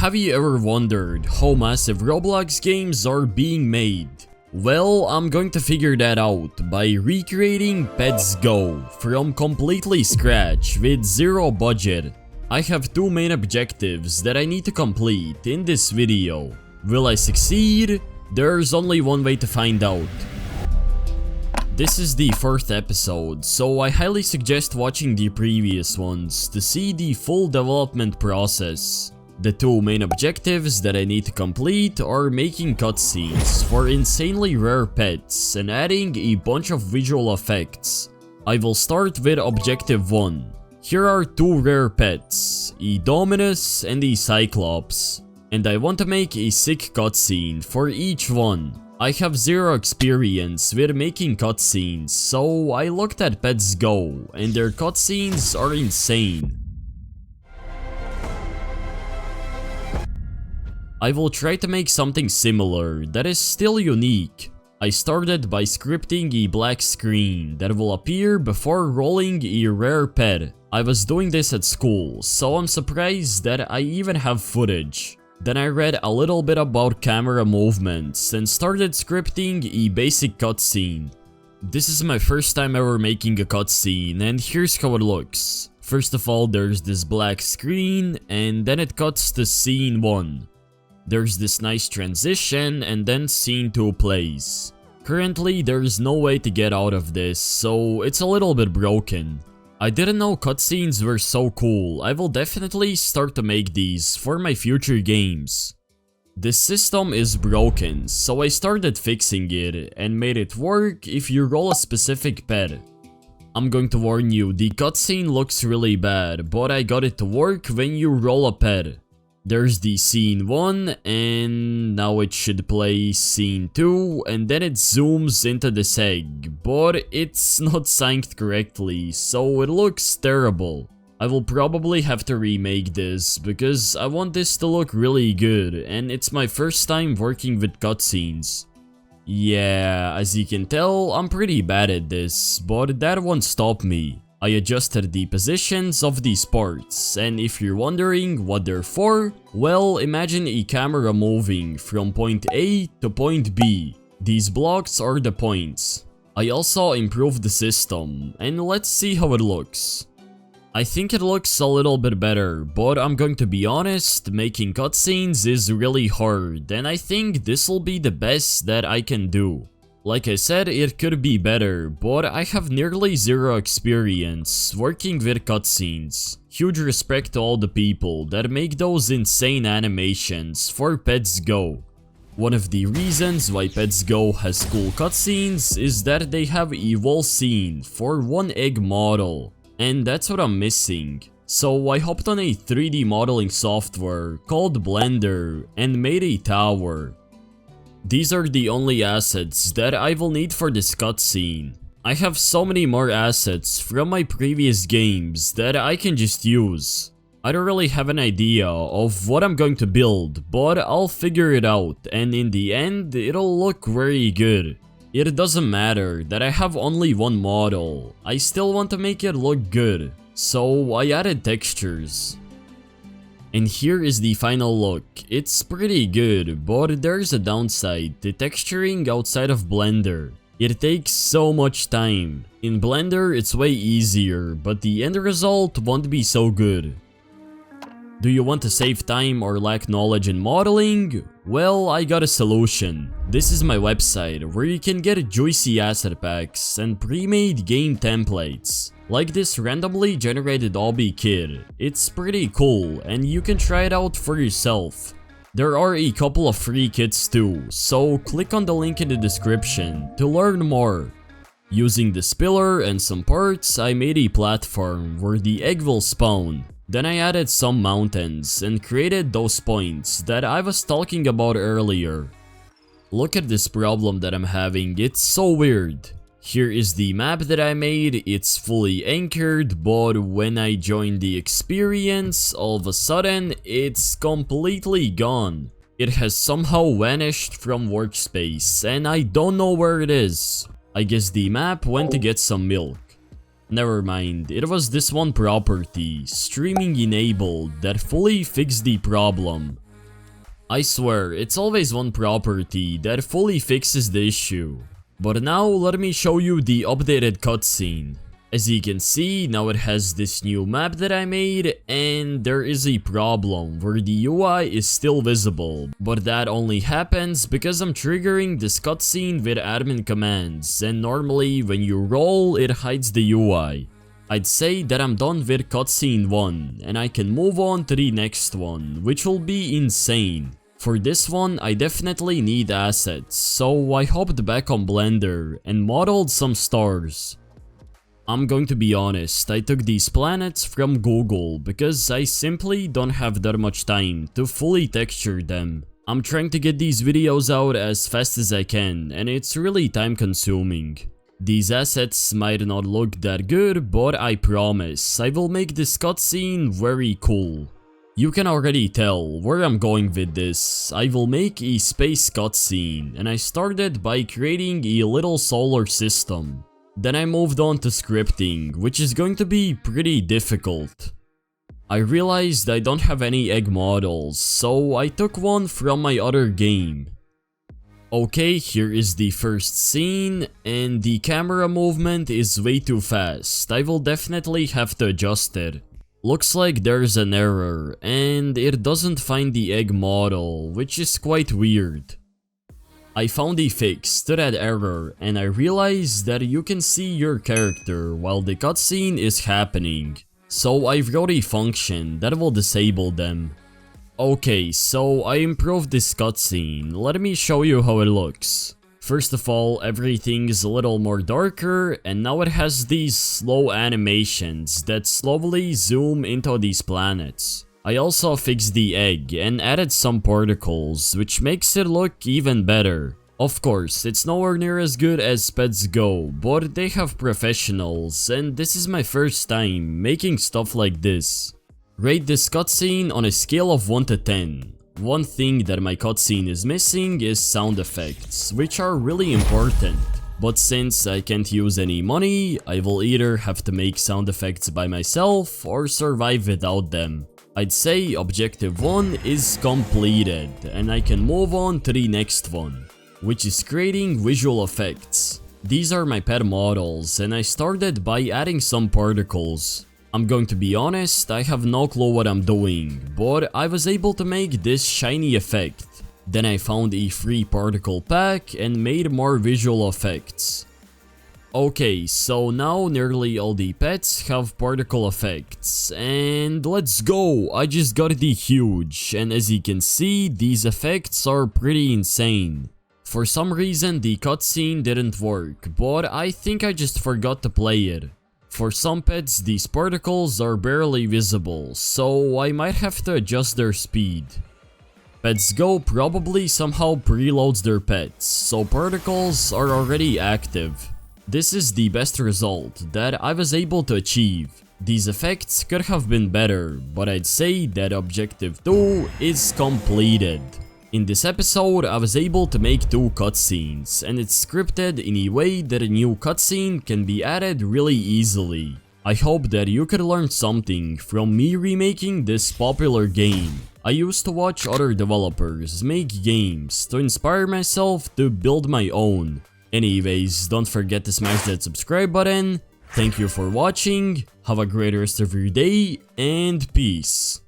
have you ever wondered how massive Roblox games are being made? Well, I'm going to figure that out by recreating Pets Go from completely scratch with zero budget. I have two main objectives that I need to complete in this video. Will I succeed? There's only one way to find out. This is the fourth episode, so I highly suggest watching the previous ones to see the full development process. The two main objectives that I need to complete are making cutscenes for insanely rare pets and adding a bunch of visual effects. I will start with objective 1. Here are two rare pets, a Dominus and a Cyclops, and I want to make a sick cutscene for each one. I have zero experience with making cutscenes, so I looked at Pets Go and their cutscenes are insane. I will try to make something similar that is still unique. I started by scripting a black screen that will appear before rolling a rare pet. I was doing this at school, so I'm surprised that I even have footage. Then I read a little bit about camera movements and started scripting a basic cutscene. This is my first time ever making a cutscene, and here's how it looks. First of all, there's this black screen, and then it cuts to scene 1. There's this nice transition, and then scene 2 plays. Currently, there's no way to get out of this, so it's a little bit broken. I didn't know cutscenes were so cool. I will definitely start to make these for my future games. This system is broken, so I started fixing it and made it work if you roll a specific pet. I'm going to warn you, the cutscene looks really bad, but I got it to work when you roll a pet. There's the scene 1, and now it should play scene 2, and then it zooms into this egg, but it's not synced correctly, so it looks terrible. I will probably have to remake this, because I want this to look really good, and it's my first time working with cutscenes. Yeah, as you can tell, I'm pretty bad at this, but that won't stop me. I adjusted the positions of these parts, and if you're wondering what they're for, well, imagine a camera moving from point A to point B. These blocks are the points. I also improved the system, and let's see how it looks. I think it looks a little bit better, but I'm going to be honest, making cutscenes is really hard, and I think this will be the best that I can do. Like I said, it could be better, but I have nearly zero experience working with cutscenes. Huge respect to all the people that make those insane animations for Pets Go. One of the reasons why Pets Go has cool cutscenes is that they have a whole scene for one egg model, and that's what I'm missing. So I hopped on a 3D modeling software called Blender and made a tower. These are the only assets that I will need for this cutscene. I have so many more assets from my previous games that I can just use. I don't really have an idea of what I'm going to build, but I'll figure it out, and in the end, it'll look very good. It doesn't matter that I have only one model, I still want to make it look good, so I added textures. And here is the final look. It's pretty good, but there's a downside to texturing outside of Blender. It takes so much time. In Blender it's way easier, but the end result won't be so good. Do you want to save time or lack knowledge in modeling? Well, I got a solution. This is my website where you can get juicy asset packs and pre-made game templates. Like this randomly generated obby kit. It's pretty cool and you can try it out for yourself. There are a couple of free kits too, so click on the link in the description to learn more. Using the spiller and some parts, I made a platform where the egg will spawn. Then I added some mountains and created those points that I was talking about earlier. Look at this problem that I'm having, it's so weird. Here is the map that I made, it's fully anchored, but when I join the experience, all of a sudden, it's completely gone. It has somehow vanished from workspace, and I don't know where it is. I guess the map went to get some milk. Never mind, it was this one property, streaming enabled, that fully fixed the problem. I swear, it's always one property that fully fixes the issue. But now let me show you the updated cutscene. As you can see, now it has this new map that I made, and there is a problem where the UI is still visible, but that only happens because I'm triggering this cutscene with admin commands, and normally when you roll it hides the UI. I'd say that I'm done with cutscene 1, and I can move on to the next one, which will be insane. For this one, I definitely need assets, so I hopped back on Blender and modeled some stars. I'm going to be honest, I took these planets from Google because I simply don't have that much time to fully texture them. I'm trying to get these videos out as fast as I can, and it's really time consuming. These assets might not look that good, but I promise I will make this cutscene very cool. You can already tell where I'm going with this. I will make a space cutscene, and I started by creating a little solar system. Then I moved on to scripting, which is going to be pretty difficult. I realized I don't have any egg models, so I took one from my other game. Okay, here is the first scene, and the camera movement is way too fast. I will definitely have to adjust it. Looks like there's an error, and it doesn't find the egg model, which is quite weird. I found a fix to that error, and I realized that you can see your character while the cutscene is happening. So I wrote a function that will disable them. Okay, so I improved this cutscene. Let me show you how it looks. First of all, everything is a little more darker, and now it has these slow animations that slowly zoom into these planets. I also fixed the egg and added some particles, which makes it look even better. Of course, it's nowhere near as good as Pets Go, but they have professionals, and this is my first time making stuff like this. Rate this cutscene on a scale of 1 to 10. One thing that my cutscene is missing is sound effects, which are really important. But since I can't use any money, I will either have to make sound effects by myself or survive without them. I'd say objective 1 is completed, and I can move on to the next one, which is creating visual effects. These are my pet models, and I started by adding some particles. I'm going to be honest, I have no clue what I'm doing, but I was able to make this shiny effect. Then I found a free particle pack and made more visual effects. Okay, so now nearly all the pets have particle effects, and let's go! I just got the huge, and as you can see, these effects are pretty insane. For some reason the cutscene didn't work, but I think I just forgot to play it. For some pets these particles are barely visible, so I might have to adjust their speed. Pets Go probably somehow preloads their pets, so particles are already active. This is the best result that I was able to achieve. These effects could have been better, but I'd say that objective 2 is completed. In this episode, I was able to make 2 cutscenes, and it's scripted in a way that a new cutscene can be added really easily. I hope that you could learn something from me remaking this popular game. I used to watch other developers make games to inspire myself to build my own. Anyways, don't forget to smash that subscribe button. Thank you for watching, have a great rest of your day, and peace.